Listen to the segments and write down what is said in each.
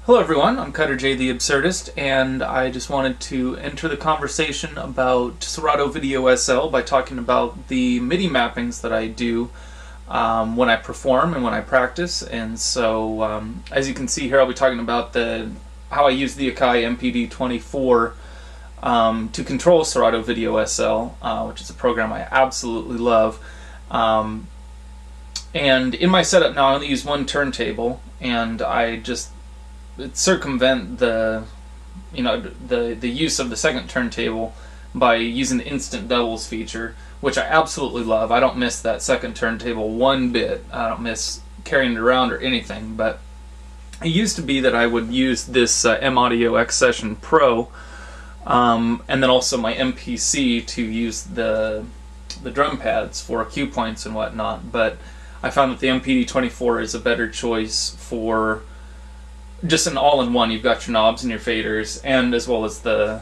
Hello everyone, I'm Cutter J the Absurdist, and I just wanted to enter the conversation about Serato Video SL by talking about the MIDI mappings that I do when I perform and when I practice. And so, as you can see here, I'll be talking about how I use the Akai MPD-24 to control Serato Video SL, which is a program I absolutely love. And in my setup now, I only use one turntable, and I just circumvent the use of the second turntable by using the instant doubles feature, which I absolutely love. I don't miss that second turntable one bit. I don't miss carrying it around or anything. But it used to be that I would use this M-Audio X Session Pro, and then also my MPC to use the drum pads for cue points and whatnot. But I found that the MPD-24 is a better choice for just an all-in-one. You've got your knobs and your faders, and as well as the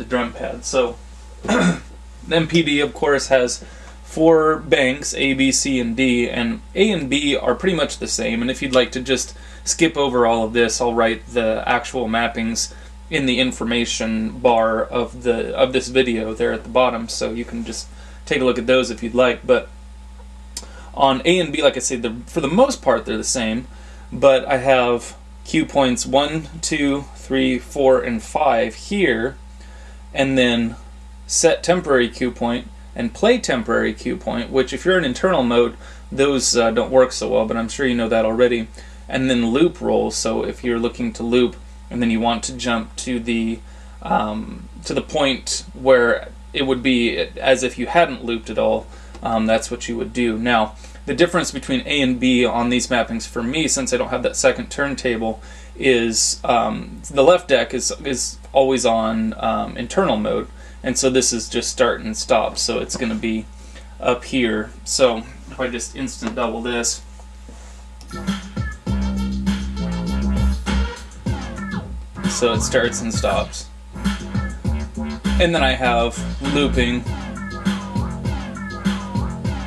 drum pad. So the MPD, of course, has 4 banks, A, B, C, and D, and A and B are pretty much the same. And if you'd like to just skip over all of this, I'll write the actual mappings in the information bar of this video there at the bottom, so you can just take a look at those if you'd like. But on A and B, like I said, for the most part they're the same, but I have cue points 1, 2, 3, 4, and 5 here, and then set temporary cue point and play temporary cue point, which if you're in internal mode, those don't work so well, but I'm sure you know that already. And then loop roll, so if you're looking to loop and then you want to jump to the point where it would be as if you hadn't looped at all, that's what you would do. Now, the difference between A and B on these mappings for me, since I don't have that second turntable, is the left deck is always on internal mode, and so this is just start and stop, so it's going to be up here. So if I just instant double this, so it starts and stops. And then I have looping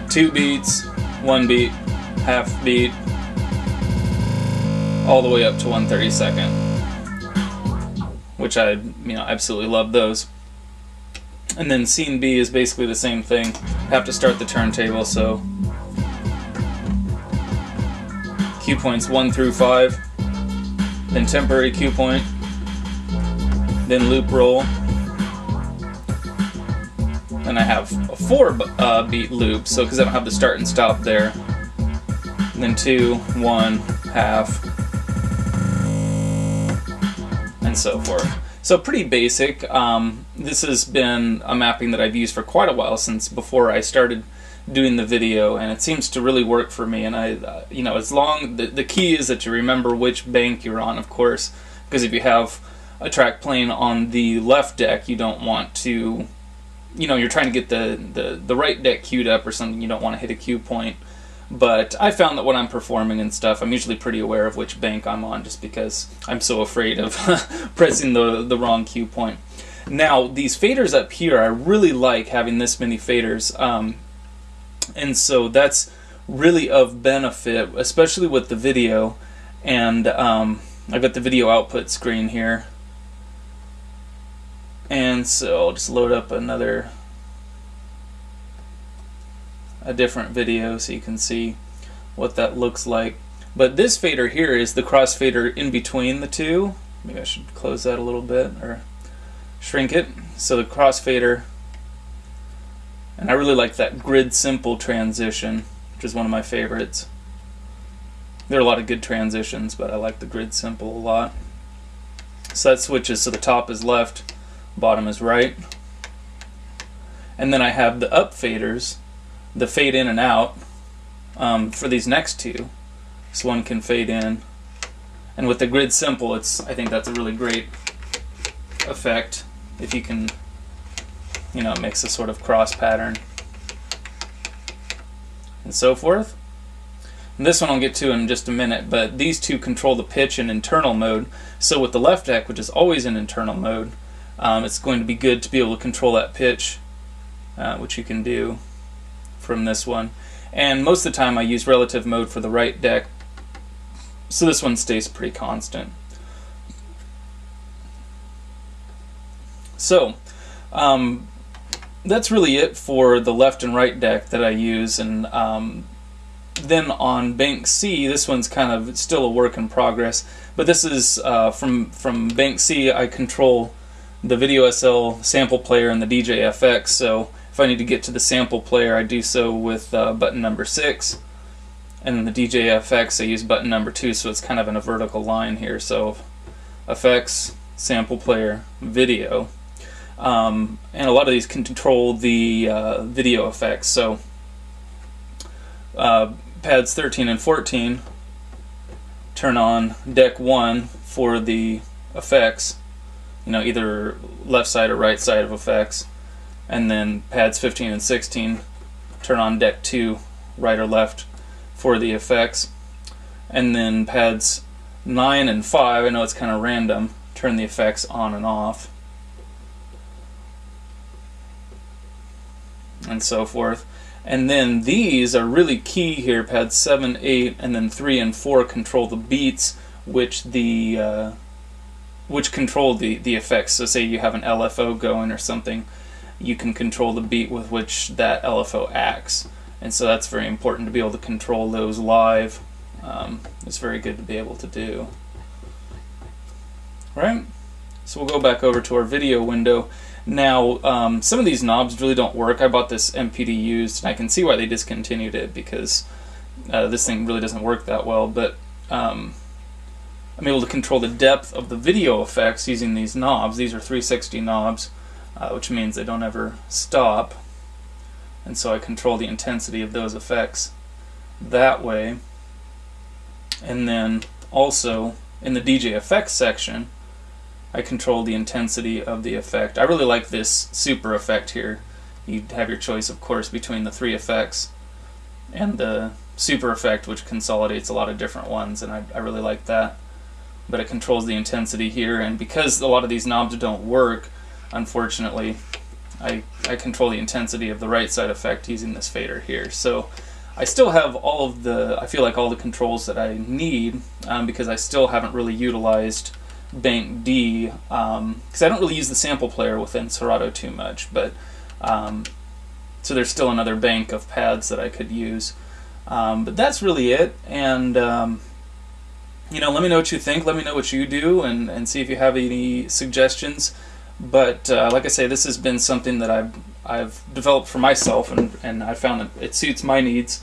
2 beats, 1 beat, half beat, all the way up to 1/32, which I absolutely love those. And then C and B is basically the same thing. Have to start the turntable, so cue points 1 through 5, then temporary cue point, then loop roll. And I have a 4 beat loop, so because I don't have the start and stop there. And then 2, 1, half, and so forth. So pretty basic. This has been a mapping that I've used for quite a while, since before I started doing the video, and it seems to really work for me. And as long the key is that you remember which bank you're on, of course, because if you have a track playing on the left deck, you don't want to. You're trying to get the right deck queued up or something, you don't want to hit a cue point. But I found that when I'm performing and stuff, I'm usually pretty aware of which bank I'm on, just because I'm so afraid of pressing the wrong cue point. Now, these faders up here, I really like having this many faders, and so that's really of benefit, especially with the video. And I've got the video output screen here. And so I'll just load up a different video so you can see what that looks like. But this fader here is the crossfader in between the two. Maybe I should close that a little bit or shrink it. So the crossfader, and I really like that grid simple transition, which is one of my favorites. There are a lot of good transitions, but I like the grid simple a lot. So that switches, so the top is left, bottom is right. And then I have the up faders, the fade in and out, for these next two. This one can fade in, and with the grid simple, I think that's a really great effect. If you can, it makes a sort of cross pattern and so forth. And this one I'll get to in just a minute, but these two control the pitch in internal mode. So with the left deck, which is always in internal mode, it's going to be good to be able to control that pitch, which you can do from this one. And most of the time I use relative mode for the right deck, so this one stays pretty constant. So that's really it for the left and right deck that I use. And then on Bank C, this one's kind of still a work in progress, but this is from Bank C. I control the Video SL sample player and the DJ FX. So if I need to get to the sample player, I do so with button number 6, and then the DJ FX I use button number 2, so it's kind of in a vertical line here. So FX, sample player, video, and a lot of these can control the video effects. So pads 13 and 14 turn on deck 1 for the effects, you know, either left side or right side of effects, and then pads 15 and 16 turn on deck 2, right or left, for the effects, and then pads 9 and 5, I know it's kind of random, turn the effects on and off, and so forth. And then these are really key here. Pads 7, 8, and then 3 and 4 control the beats, which control the effects. So say you have an LFO going or something, you can control the beat with which that LFO acts. And so that's very important to be able to control those live. It's very good to be able to do. Right? So we'll go back over to our video window. Now, some of these knobs really don't work. I bought this MPD used, and I can see why they discontinued it, because this thing really doesn't work that well. But I'm able to control the depth of the video effects using these knobs. These are 360 knobs, which means they don't ever stop. And so I control the intensity of those effects that way. And then also in the DJ effects section, I control the intensity of the effect. I really like this super effect here. You have your choice, of course, between the 3 effects and the super effect, which consolidates a lot of different ones, and I really like that. But it controls the intensity here, and because a lot of these knobs don't work, unfortunately, I control the intensity of the right side effect using this fader here. So I still have all of the, I feel like all the controls that I need, because I still haven't really utilized Bank D, because I don't really use the sample player within Serato too much, but so there's still another bank of pads that I could use. But that's really it, and you know, let me know what you think, let me know what you do, and see if you have any suggestions. But like I say, this has been something that I've developed for myself, and I found that it suits my needs.